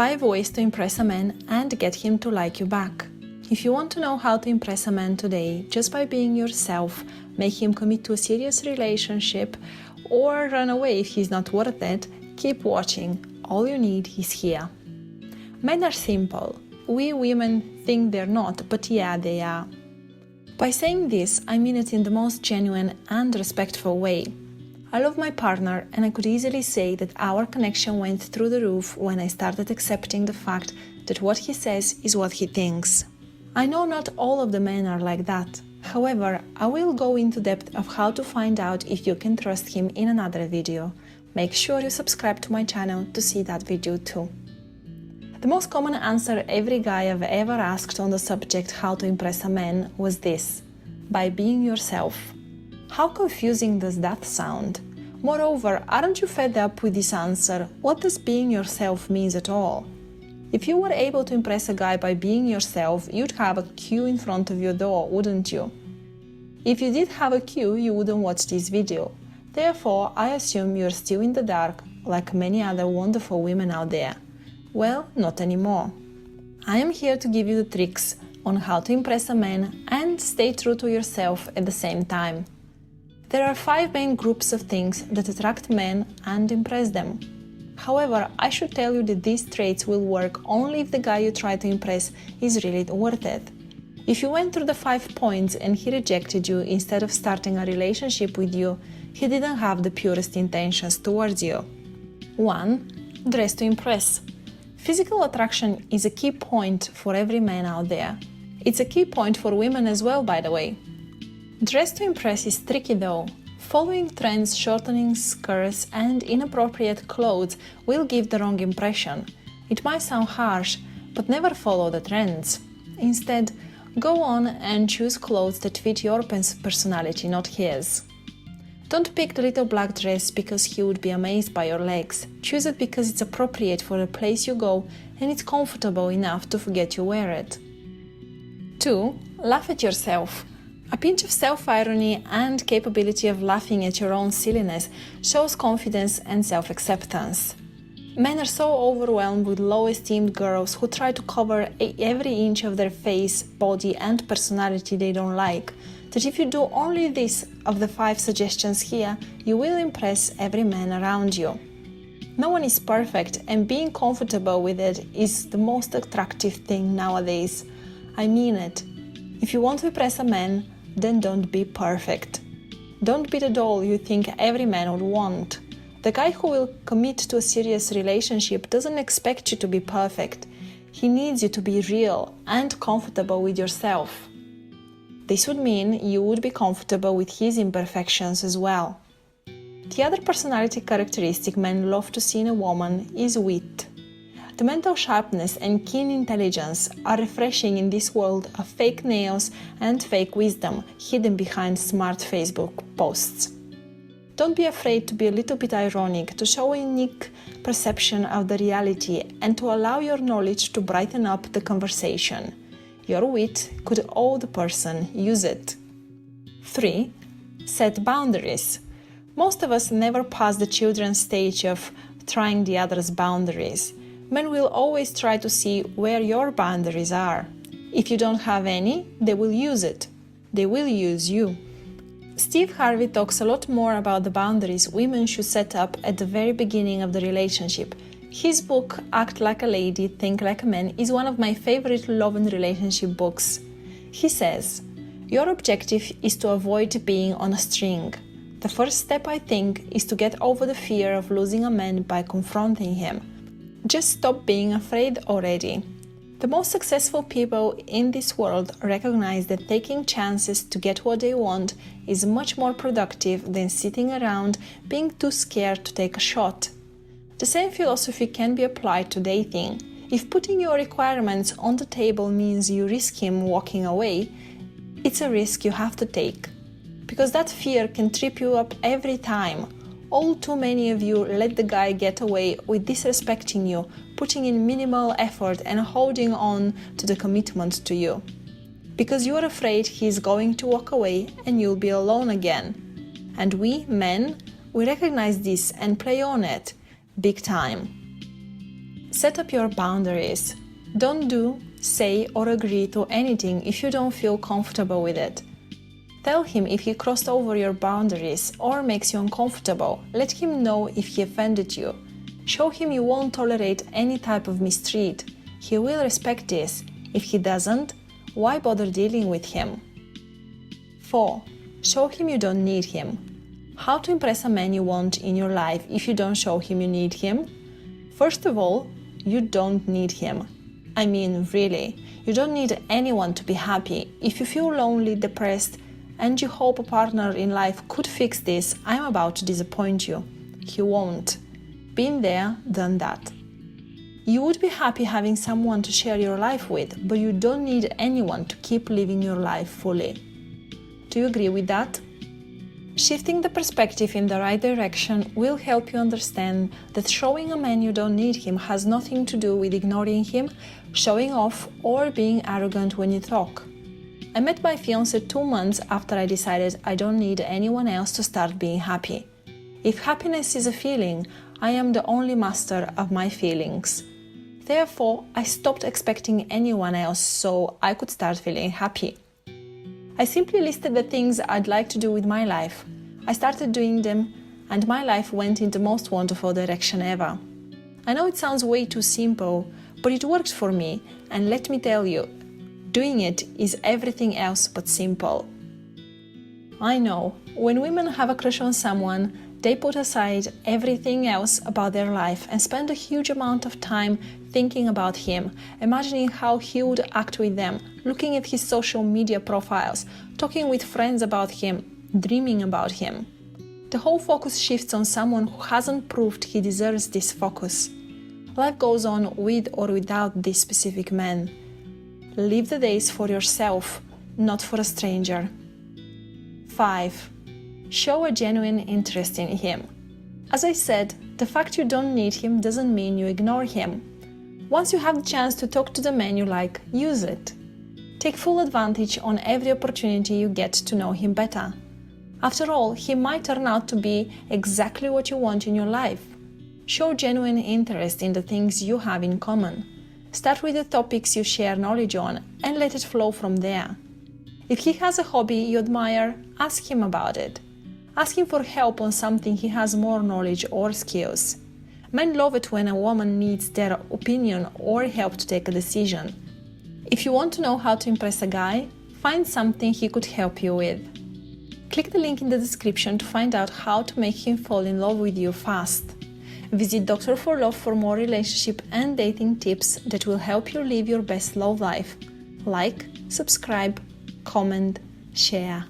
5 ways to impress a man and get him to like you back. If you want to know how to impress a man today just by being yourself, make him commit to a serious relationship, or run away if he's not worth it, keep watching. All you need is here. Men are simple. We women think they're not, but yeah, they are. By saying this, I mean it in the most genuine and respectful way. I love my partner, and I could easily say that our connection went through the roof when I started accepting the fact that what he says is what he thinks. I know not all of the men are like that. However, I will go into depth of how to find out if you can trust him in another video. Make sure you subscribe to my channel to see that video too. The most common answer every guy I've ever asked on the subject how to impress a man was this: by being yourself. How confusing does that sound? Moreover, aren't you fed up with this answer? What does being yourself mean at all? If you were able to impress a guy by being yourself, you'd have a queue in front of your door, wouldn't you? If you did have a queue, you wouldn't watch this video. Therefore, I assume you're still in the dark, like many other wonderful women out there. Well, not anymore. I am here to give you the tricks on how to impress a man and stay true to yourself at the same time. There are 5 main groups of things that attract men and impress them. However, I should tell you that these traits will work only if the guy you try to impress is really worth it. If you went through the 5 points and he rejected you instead of starting a relationship with you, he didn't have the purest intentions towards you. 1. Dress to impress. Physical attraction is a key point for every man out there. It's a key point for women as well, by the way. Dress to impress is tricky though. Following trends, shortening skirts and inappropriate clothes will give the wrong impression. It might sound harsh, but never follow the trends. Instead, go on and choose clothes that fit your personality, not his. Don't pick the little black dress because he would be amazed by your legs. Choose it because it's appropriate for the place you go and it's comfortable enough to forget you wear it. 2. Laugh at yourself. A pinch of self-irony and capability of laughing at your own silliness shows confidence and self-acceptance. Men are so overwhelmed with low-esteemed girls who try to cover every inch of their face, body and personality they don't like, that if you do only this of the 5 suggestions here, you will impress every man around you. No one is perfect, and being comfortable with it is the most attractive thing nowadays. I mean it. If you want to impress a man, then don't be perfect. Don't be the doll you think every man would want. The guy who will commit to a serious relationship doesn't expect you to be perfect. He needs you to be real and comfortable with yourself. This would mean you would be comfortable with his imperfections as well. The other personality characteristic men love to see in a woman is wit. The mental sharpness and keen intelligence are refreshing in this world of fake nails and fake wisdom hidden behind smart Facebook posts. Don't be afraid to be a little bit ironic, to show a unique perception of the reality and to allow your knowledge to brighten up the conversation. Your wit could awe the person, use it. 3. Set boundaries. Most of us never pass the children's stage of trying the other's boundaries. Men will always try to see where your boundaries are. If you don't have any, they will use it. They will use you. Steve Harvey talks a lot more about the boundaries women should set up at the very beginning of the relationship. His book, Act Like a Lady, Think Like a Man, is one of my favorite love and relationship books. He says, "Your objective is to avoid being on a string. The first step, I think, is to get over the fear of losing a man by confronting him. Just stop being afraid already." The most successful people in this world recognize that taking chances to get what they want is much more productive than sitting around being too scared to take a shot. The same philosophy can be applied to dating. If putting your requirements on the table means you risk him walking away, it's a risk you have to take. Because that fear can trip you up every time. All too many of you let the guy get away with disrespecting you, putting in minimal effort and holding on to the commitment to you. Because you are afraid he's going to walk away and you'll be alone again. And we, men, we recognize this and play on it. Big time. Set up your boundaries. Don't do, say, or agree to anything if you don't feel comfortable with it. Tell him if he crossed over your boundaries or makes you uncomfortable. Let him know if he offended you. Show him you won't tolerate any type of mistreat. He will respect this. If he doesn't, why bother dealing with him? 4. Show him you don't need him. How to impress a man you want in your life if you don't show him you need him? First of all, you don't need him. I mean, really, you don't need anyone to be happy. If you feel lonely, depressed, and you hope a partner in life could fix this, I'm about to disappoint you. He won't. Been there, done that. You would be happy having someone to share your life with, but you don't need anyone to keep living your life fully. Do you agree with that? Shifting the perspective in the right direction will help you understand that showing a man you don't need him has nothing to do with ignoring him, showing off, or being arrogant when you talk. I met my fiancé 2 months after I decided I don't need anyone else to start being happy. If happiness is a feeling, I am the only master of my feelings. Therefore, I stopped expecting anyone else so I could start feeling happy. I simply listed the things I'd like to do with my life. I started doing them, and my life went in the most wonderful direction ever. I know it sounds way too simple, but it worked for me, and let me tell you, doing it is everything else but simple. I know, when women have a crush on someone, they put aside everything else about their life and spend a huge amount of time thinking about him, imagining how he would act with them, looking at his social media profiles, talking with friends about him, dreaming about him. The whole focus shifts on someone who hasn't proved he deserves this focus. Life goes on with or without this specific man. Live the days for yourself, not for a stranger. 5. Show a genuine interest in him. As I said, the fact you don't need him doesn't mean you ignore him. Once you have the chance to talk to the man you like, use it. Take full advantage on every opportunity you get to know him better. After all, he might turn out to be exactly what you want in your life. Show genuine interest in the things you have in common. Start with the topics you share knowledge on and let it flow from there. If he has a hobby you admire, ask him about it. Ask him for help on something he has more knowledge or skills. Men love it when a woman needs their opinion or help to take a decision. If you want to know how to impress a guy, find something he could help you with. Click the link in the description to find out how to make him fall in love with you fast. Visit Dr. for Love for more relationship and dating tips that will help you live your best love life. Like, subscribe, comment, share.